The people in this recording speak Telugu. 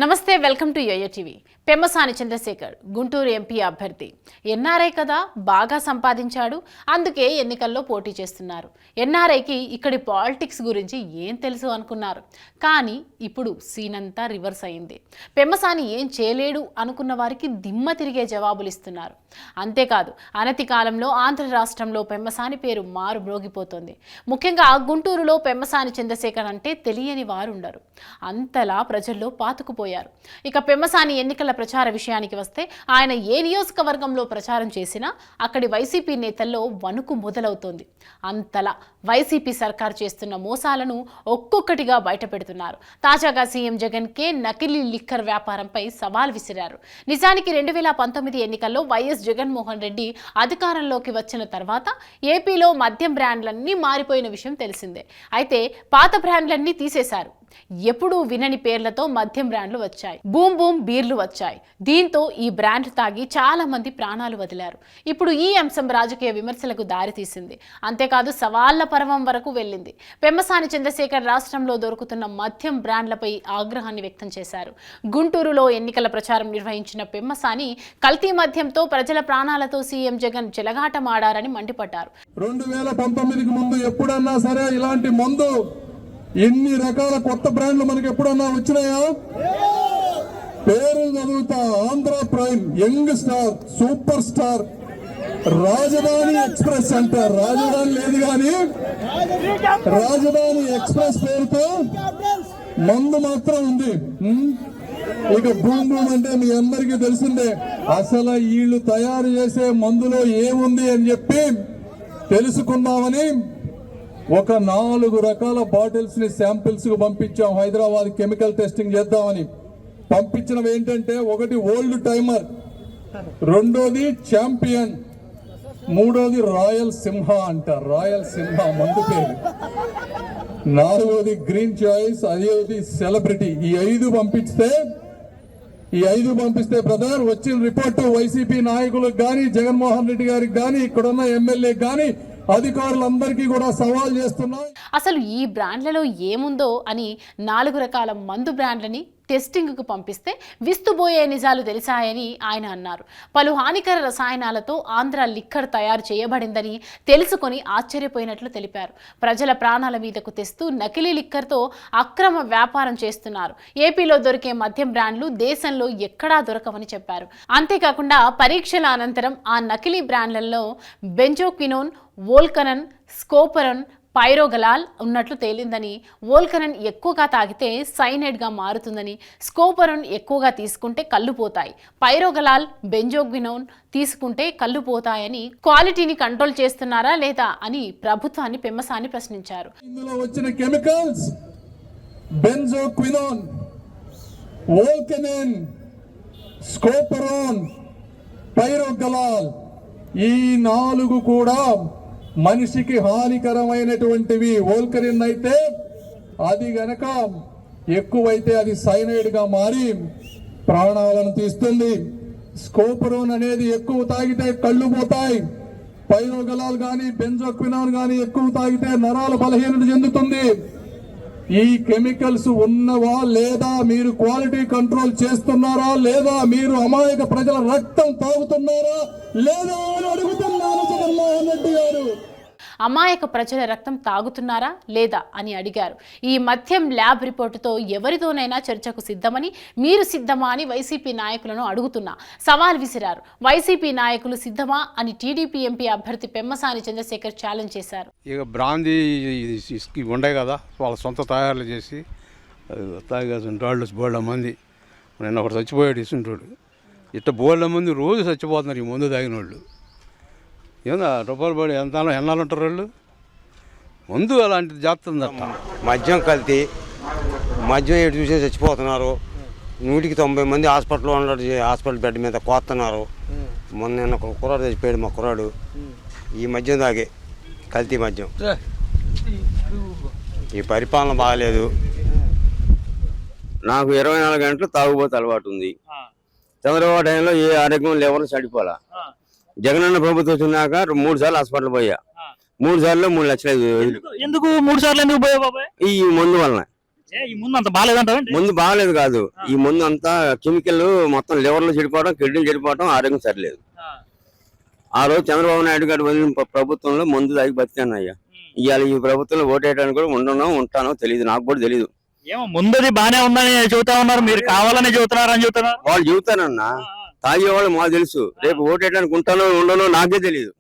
నమస్తే welcome to YoYo TV. Pemmasani Chandrasekhar Guntur MP అభ్యర్థి. ఎన్ఆర్ఐ కదా, బాగా సంపాదించాడు, అందుకే ఎన్నికల్లో పోటీ చేస్తున్నారు. ఎన్ఆర్ఐకి ఇక్కడి పాలిటిక్స్ గురించి ఏం తెలుసు అనుకున్నారు, కానీ ఇప్పుడు సీన్ అంతా రివర్స్ అయింది. పెమ్మసాని ఏం చేయలేడు అనుకున్న వారికి దిమ్మ తిరిగే జవాబులు ఇస్తున్నారు. అంతేకాదు, అనతి కాలంలో ఆంధ్ర రాష్ట్రంలో పెమ్మసాని పేరు మారు మ్రోగిపోతోంది. ముఖ్యంగా గుంటూరులో పెమ్మసాని చంద్రశేఖర్ అంటే తెలియని వారు ఉండరు. అంతలా ప్రజల్లో పాతుకుపోయారు. ఇక పెమ్మసాని ఎన్నికల ప్రచార విషయానికి వస్తే, ఆయన ఏ నియోజకవర్గంలో ప్రచారం చేసినా అక్కడి వైసీపీ నేతల్లో వణుకు మొదలవుతోంది. అంతలా వైసీపీ సర్కారు చేస్తున్న మోసాలను ఒక్కొక్కటిగా బయటపెడుతున్నారు. తాజాగా సీఎం జగన్ కే నకిలీ లిక్కర్ వ్యాపారంపై సవాల్ విసిరారు. నిజానికి 2019 ఎన్నికల్లో వైఎస్ జగన్మోహన్ రెడ్డి అధికారంలోకి వచ్చిన తర్వాత ఏపీలో మద్యం బ్రాండ్లన్నీ మారిపోయిన విషయం తెలిసిందే. అయితే పాత బ్రాండ్లన్నీ తీసేశారు. ఎప్పుడూ వినని పేర్లతో మద్యం బ్రాండ్లు వచ్చాయి. బూమ్ బూమ్ బీర్లు వచ్చాయి. దీంతో ఈ బ్రాండ్ తాగి చాలా మంది ప్రాణాలు వదిలారు. ఇప్పుడు ఈ అంశం రాజకీయ విమర్శలకు దారితీసింది. అంతేకాదు, సవాళ్ల పర్వం వరకు వెళ్ళింది. పెమ్మసాని చంద్రశేఖర్ రాష్ట్రంలో దొరుకుతున్న మద్యం బ్రాండ్లపై ఆగ్రహాన్ని వ్యక్తం చేశారు. గుంటూరులో ఎన్నికల ప్రచారం నిర్వహించిన పెమ్మసాని కల్తీ మద్యంతో ప్రజల ప్రాణాలతో సీఎం జగన్ చెలగాటమాడారని మండిపడ్డారు. 2019కి ముందు ఎప్పుడన్నా సరే ఇలాంటి మందు ఎన్ని రకాల కొత్త బ్రాండ్లు మనకి ఎప్పుడన్నా వచ్చినాయా? పేరు చదువుతా: Andhra prime, young star, super star, రాజధాని ఎక్స్ప్రెస్ అంటారు. రాజధాని లేదు కానీ రాజధాని ఎక్స్ప్రెస్ పేరుతో మందు మాత్రం ఉంది. ఇక బూమ్ బూమ్ అంటే మీ అందరికీ తెలిసిందే. అసలు వీళ్ళు తయారు చేసే మందులో ఏముంది అని చెప్పి తెలుసుకుందామని ఒక 4 రకాల బాటిల్స్ ని శాంపిల్స్ కు పంపించాం. హైదరాబాద్ కెమికల్ టెస్టింగ్ చేద్దామని పంపించినవి ఏంటంటే, ఒకటి ఓల్డ్ టైమర్, రెండోది ఛాంపియన్, మూడోది రాయల్ సింహ అంటారు. రాయల్ సింహ మందు పేరు. నాలుగోది గ్రీన్ చాయిస్, అదేది సెలబ్రిటీ. ఈ 5 పంపిస్తే బ్రదర్ వచ్చిన రిపోర్టు వైసీపీ నాయకులకు గాని, జగన్మోహన్ రెడ్డి గారికి గాని, ఇక్కడున్న ఎమ్మెల్యే గాని, అధికారులందరికీ కూడా సవాల్ చేస్తున్నాయి. అసలు ఈ బ్రాండ్లలో ఏముందో అని 4 రకాల మందు బ్రాండ్లని టెస్టింగ్కు పంపిస్తే విస్తుబోయే నిజాలు తెలిసాయని ఆయన అన్నారు. పలు హానికర రసాయనాలతో ఆంధ్ర లిక్కర్ తయారు చేయబడిందని తెలుసుకొని ఆశ్చర్యపోయినట్లు తెలిపారు. ప్రజల ప్రాణాల మీదకు తెస్తూ నకిలీ లిక్కర్తో అక్రమ వ్యాపారం చేస్తున్నారు. ఏపీలో దొరికే మద్యం బ్రాండ్లు దేశంలో ఎక్కడా దొరకవని చెప్పారు. అంతేకాకుండా పరీక్షల అనంతరం ఆ నకిలీ బ్రాండ్లలో బెంజోక్వినోన్, వోల్కరన్, స్కోపరన్, పైరోగలాల్ ఉన్నట్లు తేలిందని, వోల్కరన్ ఎక్కువగా తాగితే సైనైడ్గా మారుతుందని, స్కోపరన్ ఎక్కువగా తీసుకుంటే కళ్ళు పోతాయి, పైరోగలాల్, బెంజోక్వినోన్ తీసుకుంటే కళ్ళు పోతాయని క్వాలిటీని కంట్రోల్ చేస్తున్నారా లేదా అని ప్రభుత్వాన్ని పెమ్మసాని ప్రశ్నించారు. ఇందులో వచ్చిన కెమికల్స్ బెంజోక్వినోన్, వోల్కరన్, స్కోపరన్, పైరోగలాల్, ఈ 4 కూడా మనిషికి హానికరమైనటువంటివి. వోల్కరిన్ అయితే అది గనక ఎక్కువైతే అది సైనైడ్ గా మారి ప్రాణాలను తీస్తుంది. స్కోపరోన్ అనేది ఎక్కువ తాగితే కళ్ళు పోతాయి. పైరోగలాల్ గాని, బెంజోక్వినోన్ గాని ఎక్కువ తాగితే నరాల బలహీనత చెందుతుంది. ఈ కెమికల్స్ ఉన్నవా లేదా, మీరు క్వాలిటీ కంట్రోల్ చేస్తున్నారా లేదా, మీరు అమాయక ప్రజల రక్తం తాగుతున్నారా లేదా అని అడుగుతున్నాను జగన్మోహన్ రెడ్డి గారు. అమాయక ప్రజల రక్తం తాగుతున్నారా లేదా అని అడిగారు. ఈ మద్యం ల్యాబ్ రిపోర్టుతో ఎవరితోనైనా చర్చకు సిద్ధమని, మీరు సిద్ధమా అని వైసీపీ నాయకులను అడుగుతున్నా సవాల్ విసిరారు. వైసీపీ నాయకులు సిద్ధమా అని టీడీపీ ఎంపీ అభ్యర్థి పెమ్మసాని చంద్రశేఖర్ ఛాలెంజ్ చేశారు. ఇక బ్రాందీ ఉండే కదా, వాళ్ళ సొంత తయారులు చేసి తాగేటువంటి వాళ్ళు బోళ్ళ మంది. నేను ఒకటి చచ్చిపోయాడు ఇస్తుంటాడు. ఇట్ట బోళ్ళ మంది రోజు చచ్చిపోతున్నారు ఈ మందు తాగిన వాళ్ళు. ఏందా రూపాయలు పడి ఎన్నాళ్ళు ఉంటారు వాళ్ళు? ముందు అలాంటిది చేస్తుందట. మద్యం కల్తీ, మద్యం ఏడు చూసే చచ్చిపోతున్నారు. 190 మంది హాస్పిటల్లో ఉండడు, హాస్పిటల్ బెడ్ మీద కోస్తున్నారు. మొన్న ఒక కుర్రాడు చచ్చిపోయాడు, మా కుర్రాడు ఈ మద్యం తాగే, కల్తీ మద్యం. ఈ పరిపాలన బాగాలేదు. నాకు 24 గంటలు తాగుబోతు అలవాటు ఉంది. చంద్రబాబు టైంలో ఏ ఆరోగ్యం లేవని చడిపోలా. జగనన్న ప్రభుత్వం వచ్చినాక 3 సార్లు హాస్పిటల్ పోయా. 3 సార్లు 3 లక్షలు. ఎందుకు 3 సార్లు ఎందుకు పోయా బాబాయ్? ఈ మందు వలన ఈ ముందు అంత బాగాలేదంటారండి. ముందు బాగలేదు కాదు, ఈ ముందు అంతా కెమికల్ మొత్తం లివర్లో చెడిపోవడం, కిడ్నీలు చెడిపోవడం, ఆరోగ్యం సరిలేదు. ఆ రోజు చంద్రబాబు నాయుడు గారు వదిలిన ప్రభుత్వంలో మందు తాగి బతికాను అయ్యా. ఇవాళ ఈ ప్రభుత్వంలో ఓటేయడానికి కూడా ఉంటానో తెలియదు, నాకు కూడా తెలియదు. ఏమో ముందుది బానే ఉందని చెబుతా ఉన్నారు, మీరు కావాలని చెబుతున్నారని చెబుతున్నారు. వాళ్ళు చెబుతానన్నా, తాగే వాళ్ళు మాకు తెలుసు. రేపు ఓటేయడానికి ఉంటానో ఉండనో నాకే తెలియదు.